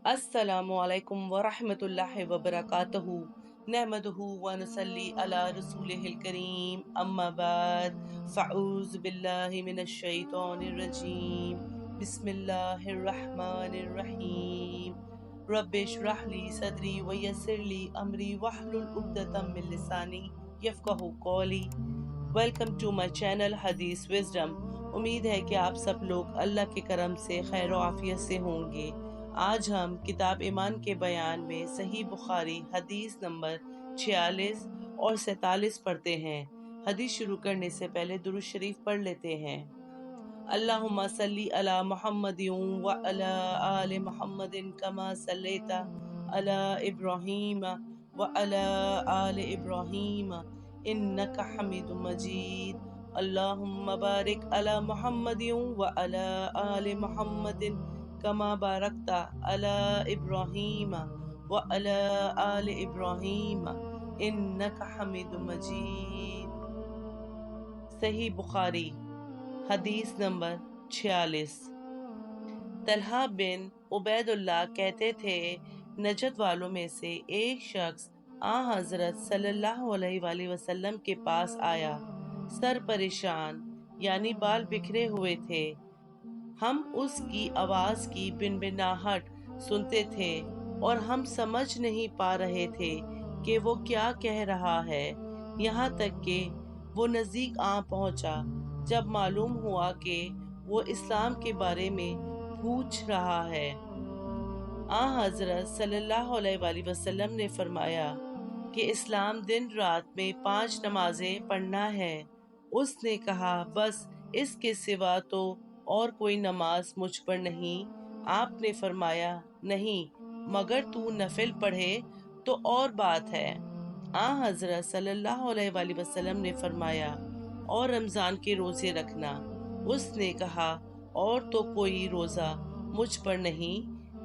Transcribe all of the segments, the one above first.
अस्सलामु अलैकुम वरहमतुल्लाहि वबरकातुहू नहमदुहू व नसल्ली अला रसूलिहिल करीम अम्मा बाद फ़अऊज़ु बिल्लाहि मिनश शैतानिर रजीम बिस्मिल्लाहिर रहमानिर रहीम रब्बिश्रह ली सदरी व यस्सिर ली अमरी वहलुल उक़दतम मिन लिसानी यफ़क़हू क़ौली। वेलकम टू माई चैनल हदीस विज़डम। उम्मीद है कि आप सब लोग अल्लाह के करम से खैर आफियत से होंगे। आज हम किताब ईमान के बयान में सही बुखारी हदीस नंबर 46 और 47 पढ़ते हैं। हदीस शुरू करने से पहले दुरूद शरीफ पढ़ लेते हैं। अल्लाहुम्मा सल्ली अला मुहम्मदिन व अला आले मुहम्मदिन कमा सल्लैता अला इब्राहीम व अला आले इब्राहीम इन्नका हमीदुम मजीद। अल्लाहुम्मा बारिक अला मुहम्मदिन व अला आले मुहम्मदिन कमा बारकता अला इब्राहीम व अला आले इब्राहीम इन्नका हमीदुम मजीद। सही बुखारी हदीस नंबर 46। तलहा बिन उबैदुल्लाह कहते थे, नजद वालों में से एक शख्स हजरत सल्लल्लाहु अलैहि वसल्लम के पास आया। सर परेशान यानी बाल बिखरे हुए थे। हम उसकी आवाज की बिनबिनाहट सुनते थे और हम समझ नहीं पा रहे थे कि वो क्या कह रहा है। यहाँ तक कि वो नजदीक आ पहुंचा जब मालूम हुआ कि वो इस्लाम के बारे में पूछ रहा है। हजरत सल्लल्लाहु अलैहि वसल्लम ने फरमाया कि इस्लाम दिन रात में 5 नमाजें पढ़ना है। उसने कहा, बस इसके सिवा तो और कोई नमाज मुझ पर नहीं। आपने फरमाया, नहीं, मगर तू नफिल पढ़े तो और बात है। हजरत सल्लल्लाहु अलैहि वसल्लम ने फरमाया, और रमजान के रोजे रखना। उसने कहा, और तो कोई रोजा मुझ पर नहीं।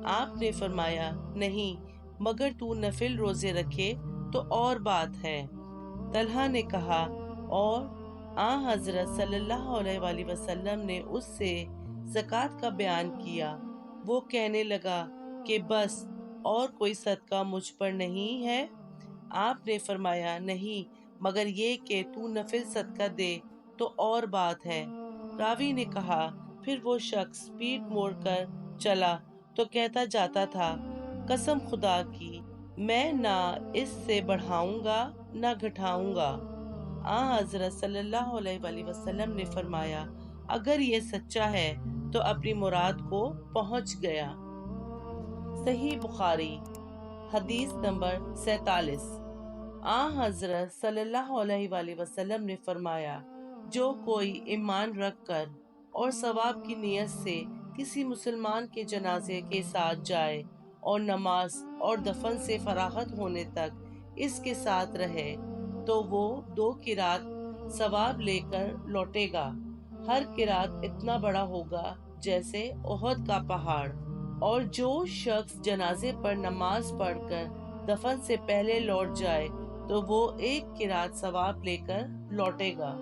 आपने फरमाया, नहीं, मगर तू नफिल रोजे रखे तो और बात है। तलहा ने कहा, और हजरत सल्लल्लाहु अलैहि वसल्लम ने उससे ज़कात का बयान किया। वो कहने लगा कि बस और कोई सदका मुझ पर नहीं है। आपने फरमाया, नहीं, मगर ये कि तू नफिल सदका दे तो और बात है। रावी ने कहा, फिर वो शख्स पीठ मोड़कर चला तो कहता जाता था, कसम खुदा की, मैं ना इससे बढ़ाऊंगा ना घटाऊंगा। हजरत सल्लल्लाहु अलैहि वसल्लम ने फरमाया, अगर ये सच्चा है तो अपनी मुराद को पहुंच गया। सही बुखारी हदीस नंबर 47। हजरत सल्लल्लाहु अलैहि वसल्लम ने फरमाया, जो कोई ईमान रख कर और सवाब की नीयत से किसी मुसलमान के जनाजे के साथ जाए और नमाज और दफन से फरागत होने तक इसके साथ रहे तो वो 2 किरात सवाब लेकर लौटेगा। हर किरात इतना बड़ा होगा जैसे ओहद का पहाड़। और जो शख्स जनाजे पर नमाज पढ़कर दफन से पहले लौट जाए तो वो 1 किरात सवाब लेकर लौटेगा।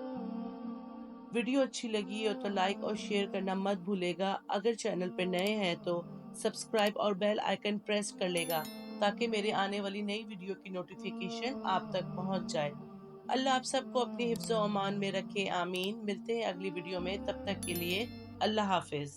वीडियो अच्छी लगी हो तो लाइक और शेयर करना मत भूलेगा। अगर चैनल पर नए हैं तो सब्सक्राइब और बेल आइकन प्रेस कर लेगा ताकि मेरे आने वाली नई वीडियो की नोटिफिकेशन आप तक पहुंच जाए। अल्लाह आप सबको अपनी हिफ्ज़-ओ-अमान में रखे, आमीन। मिलते हैं अगली वीडियो में, तब तक के लिए अल्लाह हाफिज।